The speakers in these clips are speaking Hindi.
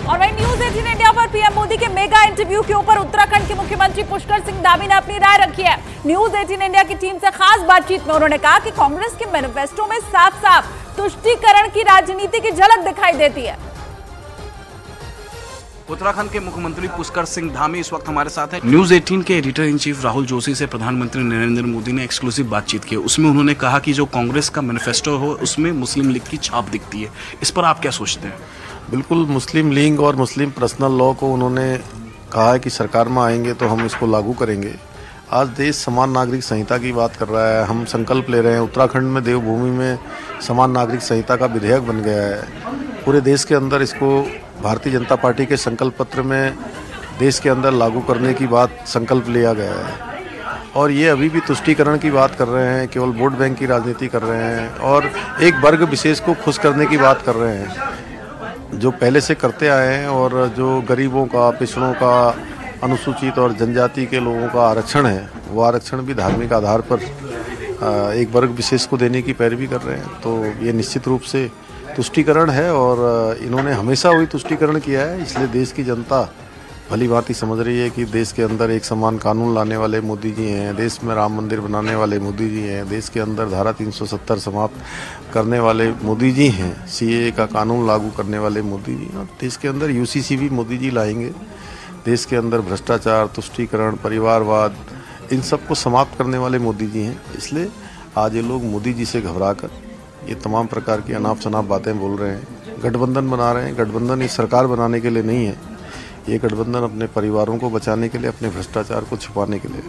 और वहीं न्यूज 18 इंडिया पर पीएम मोदी के मेगा इंटरव्यू के ऊपर उत्तराखंड के मुख्यमंत्री पुष्कर सिंह धामी ने अपनी राय रखी है। न्यूज 18 इंडिया की टीम से खास बातचीत में उन्होंने कहा कि कांग्रेस के मैनिफेस्टो में साफ साफ तुष्टीकरण की राजनीति की झलक दिखाई देती है। उत्तराखंड के मुख्यमंत्री पुष्कर सिंह धामी इस वक्त हमारे साथ हैं। न्यूज 18 के editor in chief Rahul Joshi से प्रधानमंत्री नरेंद्र मोदी ने एक्सक्लूसिव बातचीत की। उसमें उन्होंने कहा कि जो कांग्रेस का मैनिफेस्टो हो उसमें मुस्लिम लीग की छाप दिखती है। इस पर आप क्या सोचते हैं? बिल्कुल, मुस्लिम लीग और मुस्लिम पर्सनल लॉ को उन्होंने कहा है कि सरकार में आएंगे तो हम इसको लागू करेंगे। आज देश समान नागरिक संहिता की बात कर रहा है। हम संकल्प ले रहे हैं। उत्तराखंड में देवभूमि में समान नागरिक संहिता का विधेयक बन गया है। पूरे देश के अंदर इसको भारतीय जनता पार्टी के संकल्प पत्र में देश के अंदर लागू करने की बात संकल्प लिया गया है। और ये अभी भी तुष्टीकरण की बात कर रहे हैं, केवल वोट बैंक की राजनीति कर रहे हैं और एक वर्ग विशेष को खुश करने की बात कर रहे हैं, जो पहले से करते आए हैं। और जो गरीबों का, पिछड़ों का, अनुसूचित और जनजाति के लोगों का आरक्षण है, वो आरक्षण भी धार्मिक आधार पर एक वर्ग विशेष को देने की पैरवी कर रहे हैं। तो ये निश्चित रूप से तुष्टीकरण है और इन्होंने हमेशा वही तुष्टीकरण किया है। इसलिए देश की जनता भली भांति समझ रही है कि देश के अंदर एक समान कानून लाने वाले मोदी जी हैं, देश में राम मंदिर बनाने वाले मोदी जी हैं, देश के अंदर धारा 370 समाप्त करने वाले मोदी जी हैं, सीएए का कानून लागू करने वाले मोदी जी, और देश के अंदर यूसीसी भी मोदी जी लाएंगे। देश के अंदर भ्रष्टाचार, तुष्टीकरण, परिवारवाद, इन सब को समाप्त करने वाले मोदी जी हैं। इसलिए आज ये लोग मोदी जी से घबरा कर ये तमाम प्रकार की अनाप शनाप बातें बोल रहे हैं, गठबंधन बना रहे हैं। गठबंधन ये सरकार बनाने के लिए नहीं है, ये गठबंधन अपने परिवारों को बचाने के लिए, अपने भ्रष्टाचार को छुपाने के लिए।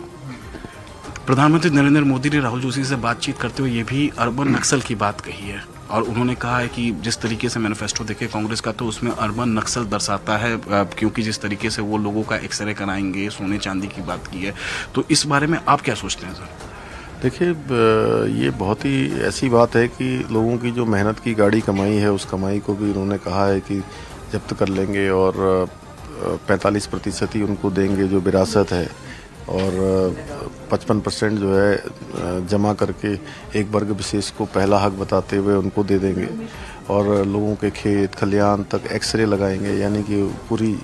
प्रधानमंत्री नरेंद्र मोदी ने राहुल जोशी से बातचीत करते हुए ये भी अर्बन नक्सल की बात कही है और उन्होंने कहा है कि जिस तरीके से मैनिफेस्टो देखे कांग्रेस का, तो उसमें अर्बन नक्सल दर्शाता है, क्योंकि जिस तरीके से वो लोगों का एक्सरे कराएंगे, सोने चांदी की बात की है। तो इस बारे में आप क्या सोचते हैं सर? देखिए, ये बहुत ही ऐसी बात है कि लोगों की जो मेहनत की गाड़ी कमाई है, उस कमाई को भी उन्होंने कहा है कि जब्त कर लेंगे और 45% ही उनको देंगे जो विरासत है, और 55% जो है जमा करके एक वर्ग विशेष को पहला हक बताते हुए उनको दे देंगे। और लोगों के खेत खलियान तक एक्सरे लगाएंगे, यानी कि पूरी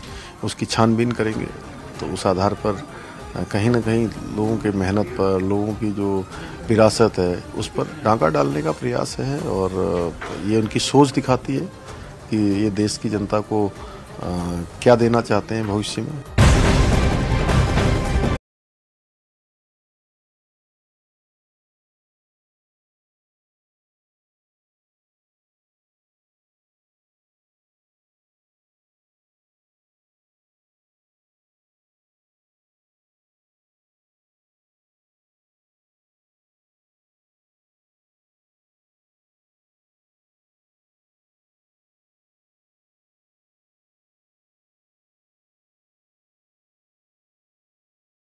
उसकी छानबीन करेंगे। तो उस आधार पर कहीं ना कहीं लोगों के मेहनत पर, लोगों की जो विरासत है, उस पर डांका डालने का प्रयास है। और ये उनकी सोच दिखाती है कि ये देश की जनता को क्या देना चाहते हैं भविष्य में।